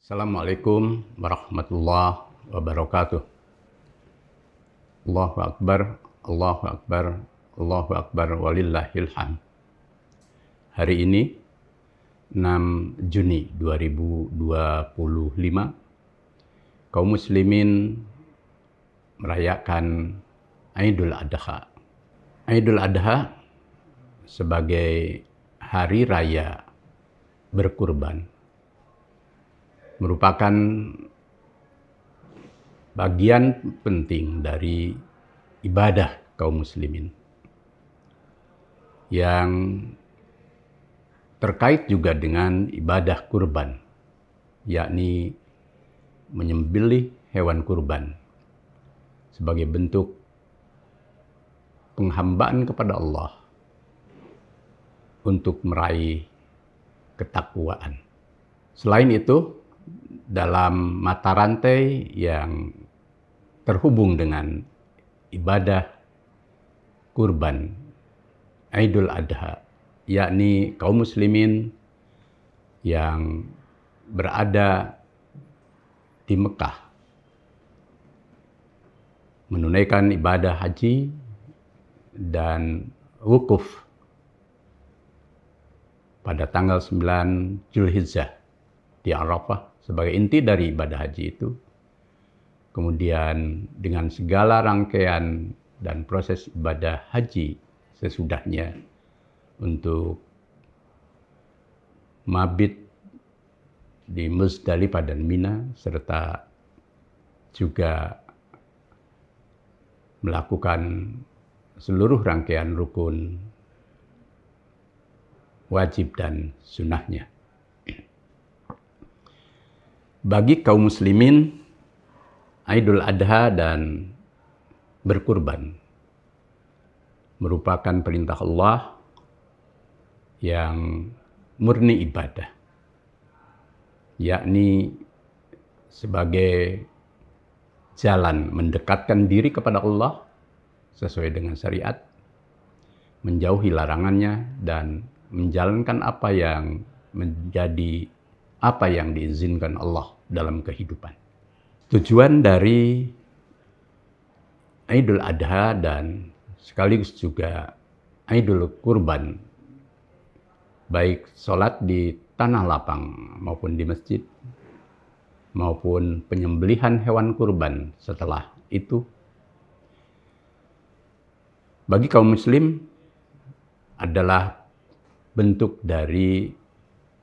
Assalamualaikum warahmatullahi wabarakatuh. Allahu Akbar, Allahu Akbar, Allahu Akbar, walillahil hamd. Hari ini 6 Juni 2025, kaum muslimin merayakan Idul Adha. Idul Adha sebagai hari raya berkurban merupakan bagian penting dari ibadah kaum muslimin yang terkait juga dengan ibadah kurban, yakni menyembelih hewan kurban sebagai bentuk penghambaan kepada Allah untuk meraih ketakwaan. Selain itu, dalam mata rantai yang terhubung dengan ibadah kurban Idul Adha, yakni kaum muslimin yang berada di Mekah menunaikan ibadah haji dan wukuf pada tanggal 9 Zulhijjah di Arafah sebagai inti dari ibadah haji itu. Kemudian dengan segala rangkaian dan proses ibadah haji sesudahnya untuk mabit di Muzdalifah dan Mina, serta juga melakukan seluruh rangkaian rukun wajib dan sunnahnya. Bagi kaum muslimin, Idul Adha dan berkurban merupakan perintah Allah yang murni ibadah, yakni sebagai jalan mendekatkan diri kepada Allah sesuai dengan syariat, menjauhi larangannya, dan menjalankan apa yang menjadi apa yang diizinkan Allah dalam kehidupan. Tujuan dari Idul Adha dan sekaligus juga Idul Kurban, baik sholat di tanah lapang maupun di masjid, maupun penyembelihan hewan kurban setelah itu, bagi kaum muslim adalah bentuk dari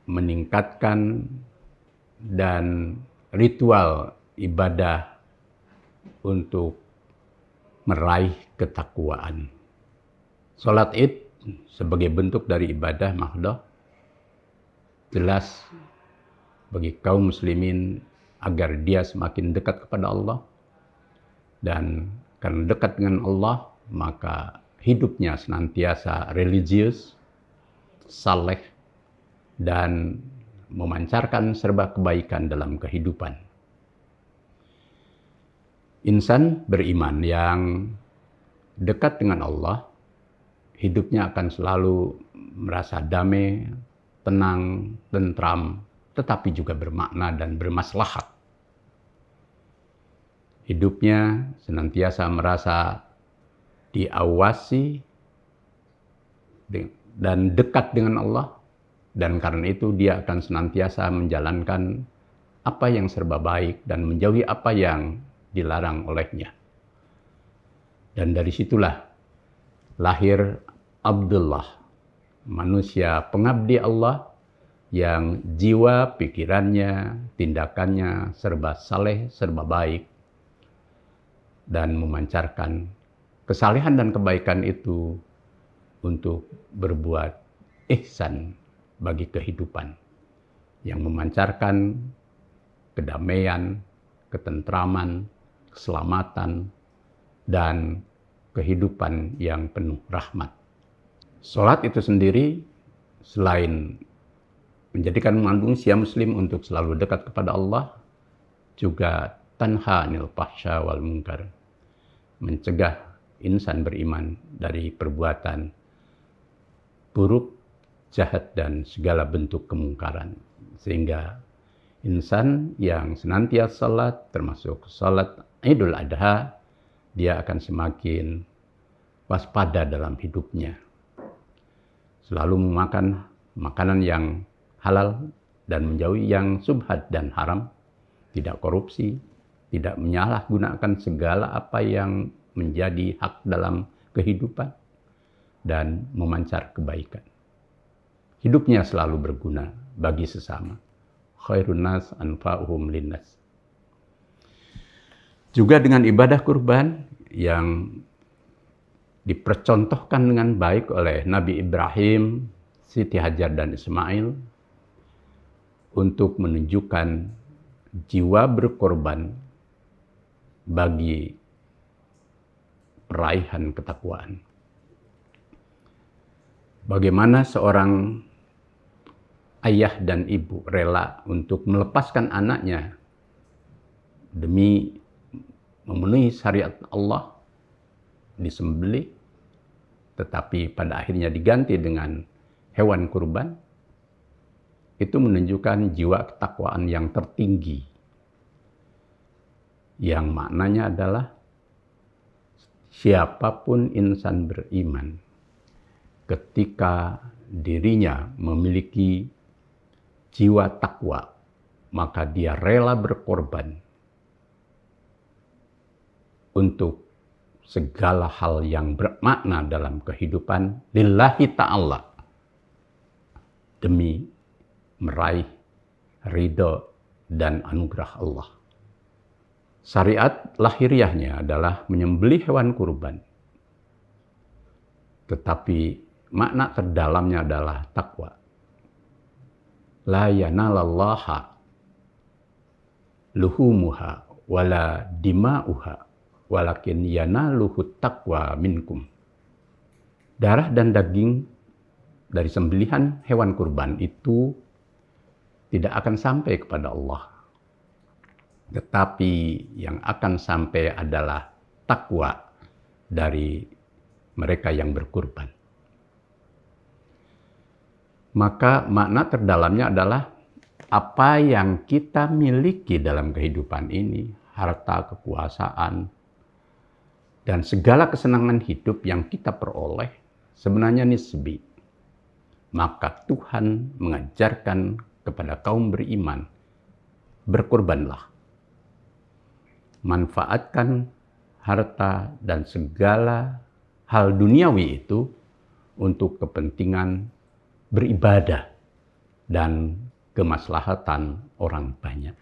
meningkatkan dan ritual ibadah untuk meraih ketakwaan. Salat Id sebagai bentuk dari ibadah mahdoh jelas bagi kaum muslimin agar dia semakin dekat kepada Allah, dan karena dekat dengan Allah maka hidupnya senantiasa religius, saleh, dan memancarkan serba kebaikan dalam kehidupan. Insan beriman yang dekat dengan Allah, hidupnya akan selalu merasa damai, tenang, tentram, tetapi juga bermakna dan bermaslahat. Hidupnya senantiasa merasa diawasi dan dekat dengan Allah, dan karena itu dia akan senantiasa menjalankan apa yang serba baik dan menjauhi apa yang dilarang olehnya. Dan dari situlah lahir Abdullah, manusia pengabdi Allah yang jiwa, pikirannya, tindakannya serba saleh, serba baik, dan memancarkan kesalehan dan kebaikan itu untuk berbuat ihsan bagi kehidupan, yang memancarkan kedamaian, ketentraman, keselamatan, dan kehidupan yang penuh rahmat. Salat itu sendiri selain menjadikan manusia muslim untuk selalu dekat kepada Allah, juga tanha anil fahsya wal munkar, mencegah insan beriman dari perbuatan buruk, jahat, dan segala bentuk kemungkaran. Sehingga Insan yang senantiasa salat, termasuk salat Idul Adha, dia akan semakin waspada dalam hidupnya. Selalu memakan makanan yang halal dan menjauhi yang subhat dan haram, tidak korupsi, tidak menyalahgunakan segala apa yang menjadi hak dalam kehidupan, dan memancar kebaikan. Hidupnya selalu berguna bagi sesama. Khairun nas anfa'uhum linnas. Juga dengan ibadah kurban yang dipercontohkan dengan baik oleh Nabi Ibrahim, Siti Hajar dan Ismail untuk menunjukkan jiwa berkorban bagi peraihan ketakwaan. Bagaimana seorang ayah dan ibu rela untuk melepaskan anaknya demi memenuhi syariat Allah, disembelih, tetapi pada akhirnya diganti dengan hewan kurban, itu menunjukkan jiwa ketakwaan yang tertinggi, yang maknanya adalah siapapun insan beriman, ketika dirinya memiliki jiwa takwa, maka dia rela berkorban untuk segala hal yang bermakna dalam kehidupan lillahi ta'ala, demi meraih ridho dan anugerah Allah. Syariat lahiriahnya adalah menyembelih hewan kurban, tetapi makna terdalamnya adalah takwa. La yanalallaha luhumuha wala dima'uha walakin yanaluhu taqwa minkum. Darah dan daging dari sembelihan hewan kurban itu tidak akan sampai kepada Allah. Tetapi yang akan sampai adalah takwa dari mereka yang berkurban. Maka makna terdalamnya adalah apa yang kita miliki dalam kehidupan ini, harta, kekuasaan, dan segala kesenangan hidup yang kita peroleh sebenarnya nisbi. Maka Tuhan mengajarkan kepada kaum beriman, berkorbanlah. Manfaatkan harta dan segala hal duniawi itu untuk kepentingan beribadah dan kemaslahatan orang banyak.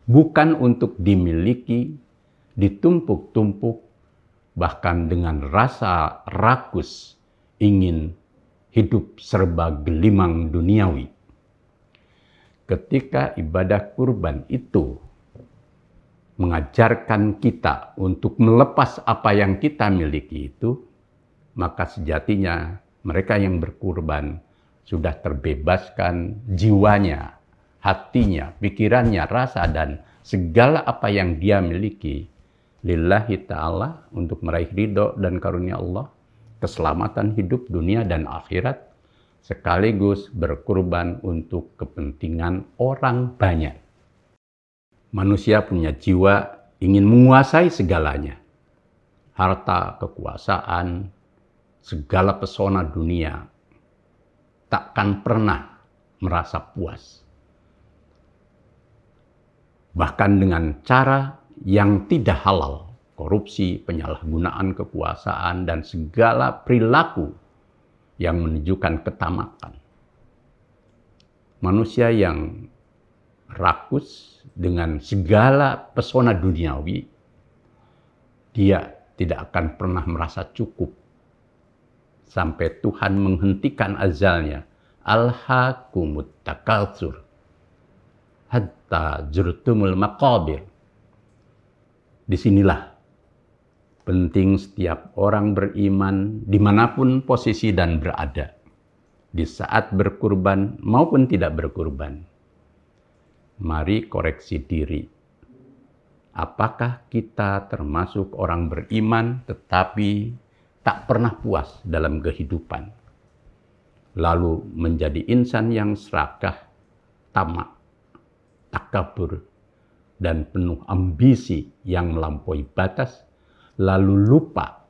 Bukan untuk dimiliki, ditumpuk-tumpuk, bahkan dengan rasa rakus ingin hidup serba gelimang duniawi. Ketika ibadah kurban itu mengajarkan kita untuk melepas apa yang kita miliki itu, maka sejatinya mereka yang berkurban sudah terbebaskan jiwanya, hatinya, pikirannya, rasa, dan segala apa yang dia miliki lillahi ta'ala untuk meraih ridho dan karunia Allah, keselamatan hidup dunia dan akhirat, sekaligus berkurban untuk kepentingan orang banyak. Manusia punya jiwa ingin menguasai segalanya. Harta, kekuasaan, segala pesona dunia, takkan pernah merasa puas. Bahkan dengan cara yang tidak halal, korupsi, penyalahgunaan kekuasaan, dan segala perilaku yang menunjukkan ketamakan. Manusia yang rakus dengan segala pesona duniawi, dia tidak akan pernah merasa cukup sampai Tuhan menghentikan azalnya. Alhaakumut takatsur hatta zurtumul maqabir. Disinilah penting setiap orang beriman dimanapun posisi dan berada, di saat berkurban maupun tidak berkurban. Mari koreksi diri. Apakah kita termasuk orang beriman tetapi tak pernah puas dalam kehidupan, lalu menjadi insan yang serakah, tamak, takabur dan penuh ambisi yang melampaui batas, lalu lupa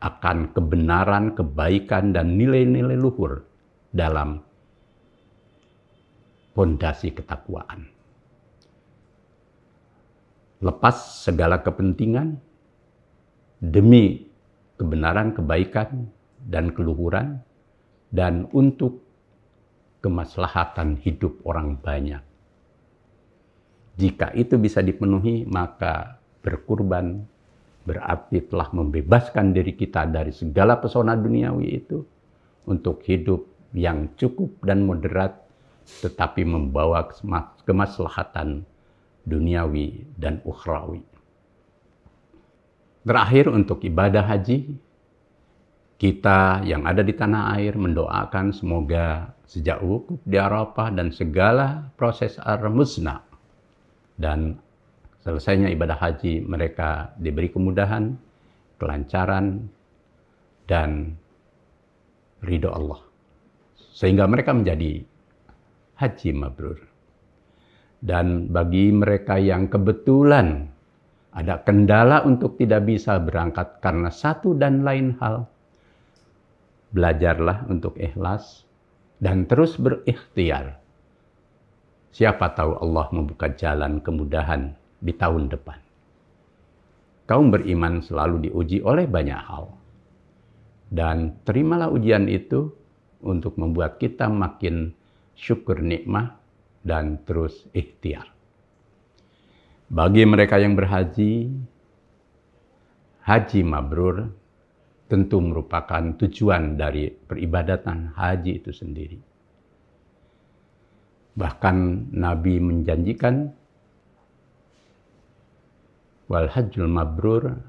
akan kebenaran, kebaikan, dan nilai-nilai luhur dalam fondasi ketakwaan. Lepas segala kepentingan demi kebenaran, kebaikan, dan keluhuran, dan untuk kemaslahatan hidup orang banyak. Jika itu bisa dipenuhi, maka berkurban berarti telah membebaskan diri kita dari segala pesona duniawi itu untuk hidup yang cukup dan moderat, tetapi membawa kemaslahatan duniawi dan ukhrawi. Terakhir, untuk ibadah haji, kita yang ada di tanah air mendoakan semoga sejak wukuf di Arafah dan segala proses ar-musna dan selesainya ibadah haji, mereka diberi kemudahan, kelancaran, dan ridho Allah. Sehingga mereka menjadi haji mabrur. Dan bagi mereka yang kebetulan ada kendala untuk tidak bisa berangkat karena satu dan lain hal, belajarlah untuk ikhlas dan terus berikhtiar. Siapa tahu Allah membuka jalan kemudahan di tahun depan. Kaum beriman selalu diuji oleh banyak hal. Dan terimalah ujian itu untuk membuat kita makin syukur nikmah dan terus ikhtiar. Bagi mereka yang berhaji, haji mabrur tentu merupakan tujuan dari peribadatan haji itu sendiri. Bahkan Nabi menjanjikan wal hajjul mabrur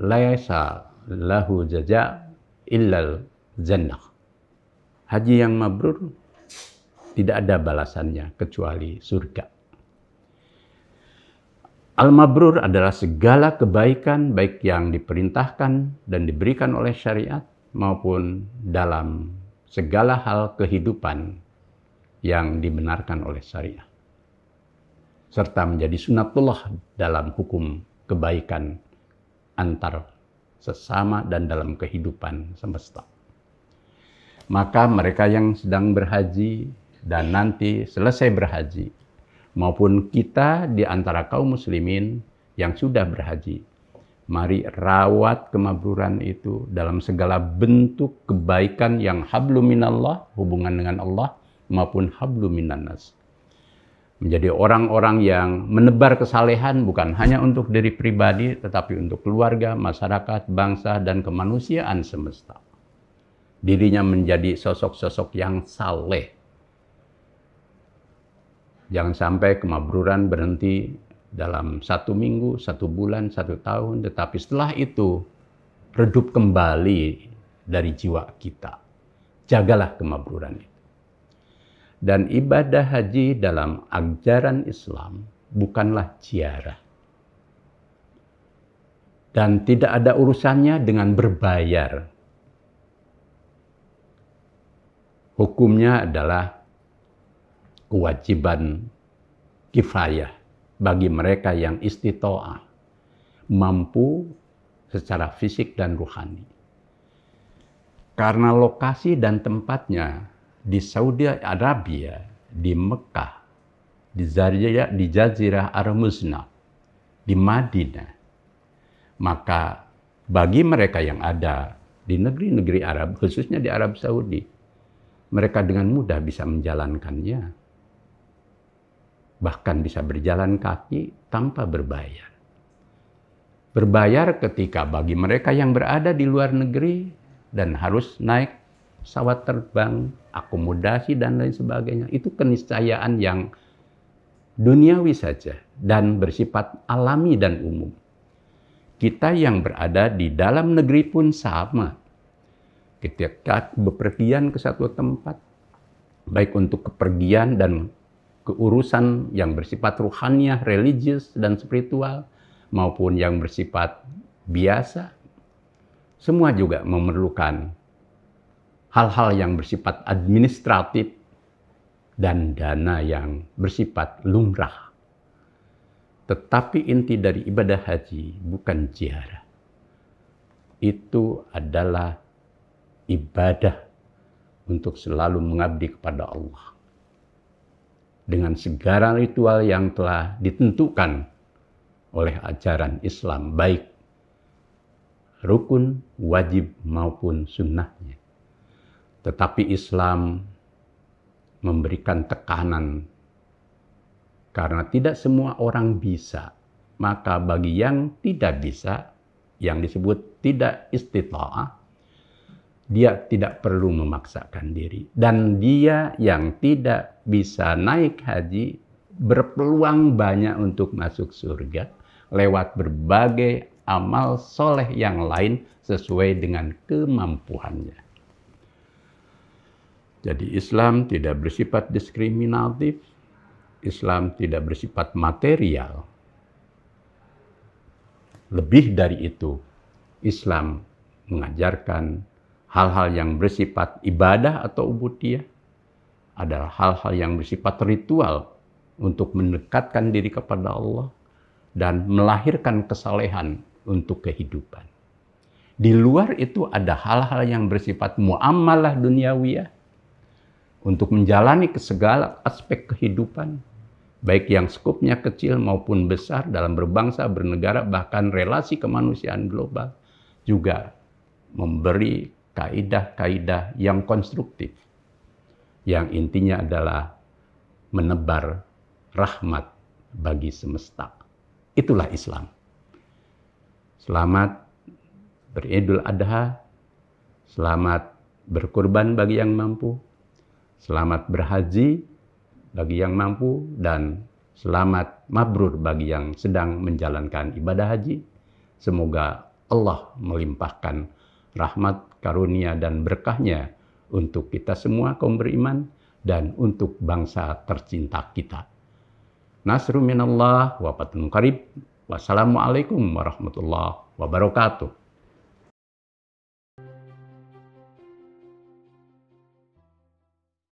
laisa lahu jaza illal jannah. Haji yang mabrur tidak ada balasannya kecuali surga. Al-mabrur adalah segala kebaikan baik yang diperintahkan dan diberikan oleh syariat maupun dalam segala hal kehidupan yang dibenarkan oleh syariat, serta menjadi sunatullah dalam hukum kebaikan antar sesama dan dalam kehidupan semesta. Maka mereka yang sedang berhaji dan nanti selesai berhaji, maupun kita di antara kaum muslimin yang sudah berhaji, mari rawat kemabruran itu dalam segala bentuk kebaikan yang hablum minallah, hubungan dengan Allah, maupun hablum minannas. Menjadi orang-orang yang menebar kesalehan bukan hanya untuk diri pribadi, tetapi untuk keluarga, masyarakat, bangsa, dan kemanusiaan semesta. Dirinya menjadi sosok-sosok yang saleh. Jangan sampai kemabruran berhenti dalam 1 minggu, 1 bulan, 1 tahun, tetapi setelah itu redup kembali dari jiwa kita. Jagalah kemabruran itu. Dan ibadah haji dalam ajaran Islam bukanlah ziarah. Dan tidak ada urusannya dengan berbayar. Hukumnya adalah kewajiban kifayah bagi mereka yang istitoah, mampu secara fisik dan rohani. Karena lokasi dan tempatnya di Saudi Arabia, di Mekah, di Jazirah Ar-Musna, di Madinah, maka bagi mereka yang ada di negeri-negeri Arab, khususnya di Arab Saudi, mereka dengan mudah bisa menjalankannya. Bahkan bisa berjalan kaki tanpa berbayar. Berbayar ketika bagi mereka yang berada di luar negeri dan harus naik pesawat terbang, akomodasi, dan lain sebagainya. Itu keniscayaan yang duniawi saja dan bersifat alami dan umum. Kita yang berada di dalam negeri pun sama. Ketika bepergian ke satu tempat, baik untuk kepergian dan keurusan yang bersifat ruhaniah, religius, dan spiritual, maupun yang bersifat biasa, semua juga memerlukan hal-hal yang bersifat administratif dan dana yang bersifat lumrah. Tetapi inti dari ibadah haji bukan ziarah. Itu adalah ibadah untuk selalu mengabdi kepada Allah. Dengan segala ritual yang telah ditentukan oleh ajaran Islam, baik rukun, wajib maupun sunnahnya. Tetapi Islam memberikan tekanan karena tidak semua orang bisa. Maka bagi yang tidak bisa, yang disebut tidak istita'ah, dia tidak perlu memaksakan diri. Dan dia yang tidak bisa naik haji berpeluang banyak untuk masuk surga lewat berbagai amal soleh yang lain sesuai dengan kemampuannya. Jadi Islam tidak bersifat diskriminatif, Islam tidak bersifat material. Lebih dari itu, Islam mengajarkan hal-hal yang bersifat ibadah atau ubudiyah adalah hal-hal yang bersifat ritual untuk mendekatkan diri kepada Allah dan melahirkan kesalehan untuk kehidupan. Di luar itu ada hal-hal yang bersifat muamalah duniawiyah untuk menjalani segala aspek kehidupan, baik yang skupnya kecil maupun besar dalam berbangsa, bernegara, bahkan relasi kemanusiaan global, juga memberi kaidah-kaidah yang konstruktif, yang intinya adalah menebar rahmat bagi semesta. Itulah Islam. Selamat beridul adha, selamat berkurban bagi yang mampu, selamat berhaji bagi yang mampu, dan selamat mabrur bagi yang sedang menjalankan ibadah haji. Semoga Allah melimpahkan rahmat, karunia, dan berkahnya untuk kita semua kaum beriman dan untuk bangsa tercinta kita. Nasru minallah wa fathun qarib. Wassalamualaikum warahmatullahi wabarakatuh.